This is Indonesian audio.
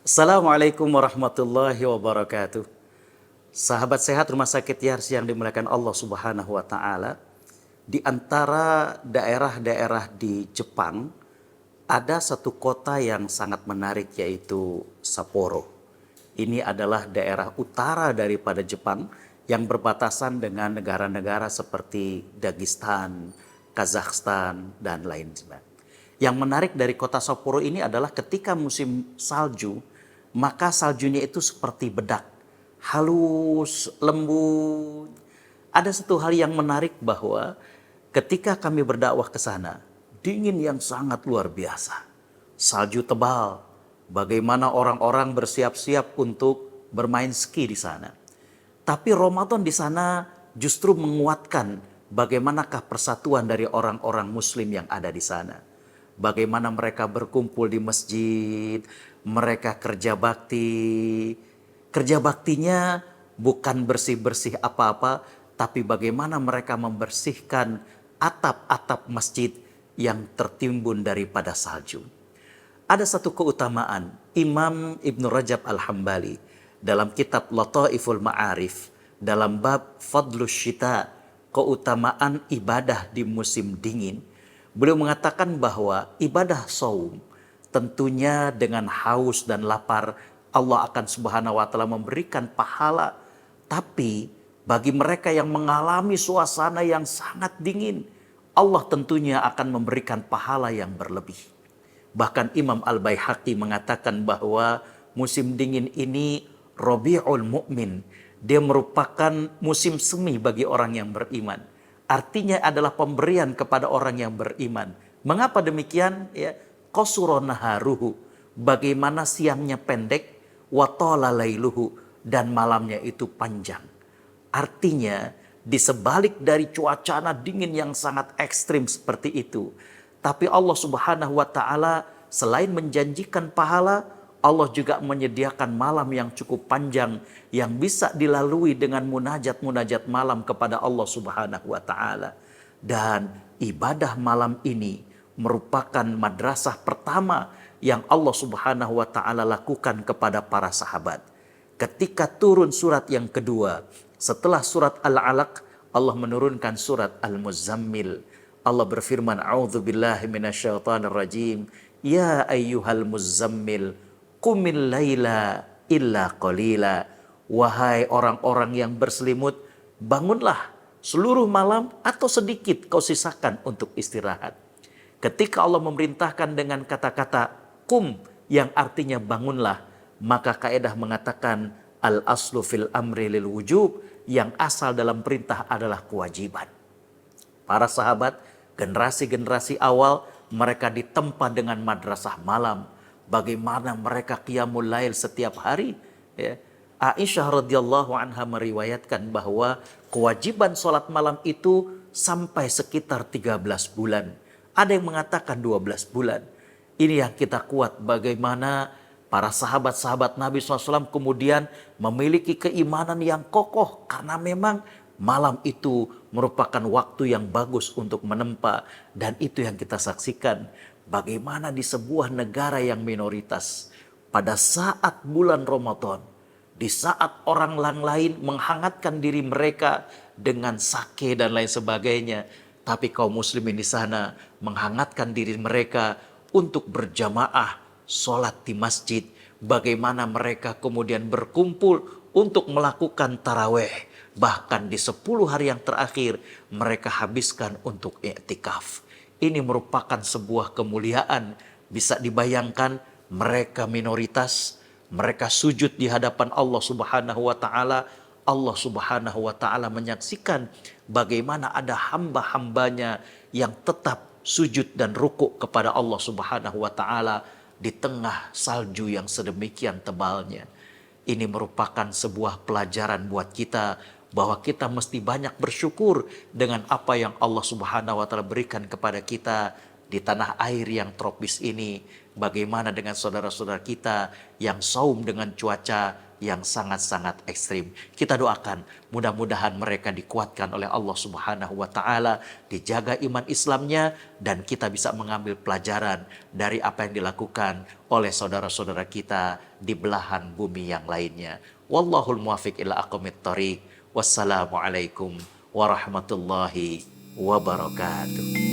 Assalamualaikum warahmatullahi wabarakatuh. Sahabat sehat Rumah Sakit Yarsi yang dimuliakan Allah Subhanahu wa taala. Di antara daerah-daerah di Jepang ada satu kota yang sangat menarik, yaitu Sapporo. Ini adalah daerah utara daripada Jepang yang berbatasan dengan negara-negara seperti Dagestan, Kazakhstan, dan lain sebagainya. Yang menarik dari kota Sapporo ini adalah ketika musim salju, maka saljunya itu seperti bedak, halus, lembut. Ada satu hal yang menarik bahwa ketika kami berdakwah ke sana, dingin yang sangat luar biasa. Salju tebal, bagaimana orang-orang bersiap-siap untuk bermain ski di sana. Tapi Ramadan di sana justru menguatkan bagaimanakah persatuan dari orang-orang muslim yang ada di sana. Bagaimana mereka berkumpul di masjid, mereka kerja bakti. Kerja baktinya bukan bersih-bersih apa-apa, tapi bagaimana mereka membersihkan atap-atap masjid yang tertimbun daripada salju. Ada satu keutamaan Imam Ibnu Rajab Al-Hambali dalam kitab Lataiful Ma'arif dalam bab Fadlus Syita, keutamaan ibadah di musim dingin. Beliau mengatakan bahwa ibadah saum tentunya dengan haus dan lapar Allah akan Subhanahu wa taala memberikan pahala. Tapi bagi mereka yang mengalami suasana yang sangat dingin, Allah tentunya akan memberikan pahala yang berlebih. Bahkan Imam Al-Baihaqi mengatakan bahwa musim dingin ini Rabiul Mu'min. Dia merupakan musim semi bagi orang yang beriman. Artinya adalah pemberian kepada orang yang beriman. Mengapa demikian? Ya, qasura naharuhu. Bagaimana siangnya pendek, wa tala lailuhu, dan malamnya itu panjang. Artinya di sebalik dari cuaca dingin yang sangat ekstrim seperti itu, tapi Allah Subhanahu wa taala selain menjanjikan pahala, Allah juga menyediakan malam yang cukup panjang yang bisa dilalui dengan munajat-munajat malam kepada Allah Subhanahu wa taala. Dan ibadah malam ini merupakan madrasah pertama yang Allah Subhanahu wa taala lakukan kepada para sahabat. Ketika turun surat yang kedua, setelah surat Al-Alaq, Allah menurunkan surat Al-Muzammil. Allah berfirman, "A'udzubillahi minasyaitonirrajim. Ya ayyuhal muzammil, qumil laila illa qalila." Wahai orang-orang yang berselimut, bangunlah seluruh malam atau sedikit kau sisakan untuk istirahat. Ketika Allah memerintahkan dengan kata-kata kum yang artinya bangunlah, maka kaidah mengatakan al aslu fil amri lil wujub, yang asal dalam perintah adalah kewajiban. Para sahabat generasi-generasi awal mereka ditempa dengan madrasah malam. Bagaimana mereka qiyamul lail setiap hari, ya. Aisyah radhiyallahu anha meriwayatkan bahwa kewajiban sholat malam itu sampai sekitar 13 bulan. Ada yang mengatakan 12 bulan. Ini yang kita kuat bagaimana para sahabat-sahabat Nabi SAW kemudian memiliki keimanan yang kokoh. Karena memang malam itu merupakan waktu yang bagus untuk menempa. Dan itu yang kita saksikan. Bagaimana di sebuah negara yang minoritas, pada saat bulan Ramadan, di saat orang lain menghangatkan diri mereka dengan sake dan lain sebagainya, tapi kaum muslimin di sana menghangatkan diri mereka untuk berjamaah sholat di masjid. Bagaimana mereka kemudian berkumpul untuk melakukan taraweh. Bahkan di 10 hari yang terakhir mereka habiskan untuk i'tikaf. Ini merupakan sebuah kemuliaan. Bisa dibayangkan mereka minoritas, mereka sujud di hadapan Allah Subhanahu wa taala. Allah Subhanahu wa taala menyaksikan bagaimana ada hamba-hambanya yang tetap sujud dan rukuk kepada Allah Subhanahu wa taala di tengah salju yang sedemikian tebalnya. Ini merupakan sebuah pelajaran buat kita bahwa kita mesti banyak bersyukur dengan apa yang Allah Subhanahu wa taala berikan kepada kita di tanah air yang tropis ini. Bagaimana dengan saudara-saudara kita yang saum dengan cuaca yang sangat-sangat ekstrim. Kita doakan mudah-mudahan mereka dikuatkan oleh Allah Subhanahu wa taala, dijaga iman Islamnya, dan kita bisa mengambil pelajaran dari apa yang dilakukan oleh saudara-saudara kita di belahan bumi yang lainnya. Wallahul muwaffiq ila aqwamit thoriq. Wassalamualaikum warahmatullahi wabarakatuh.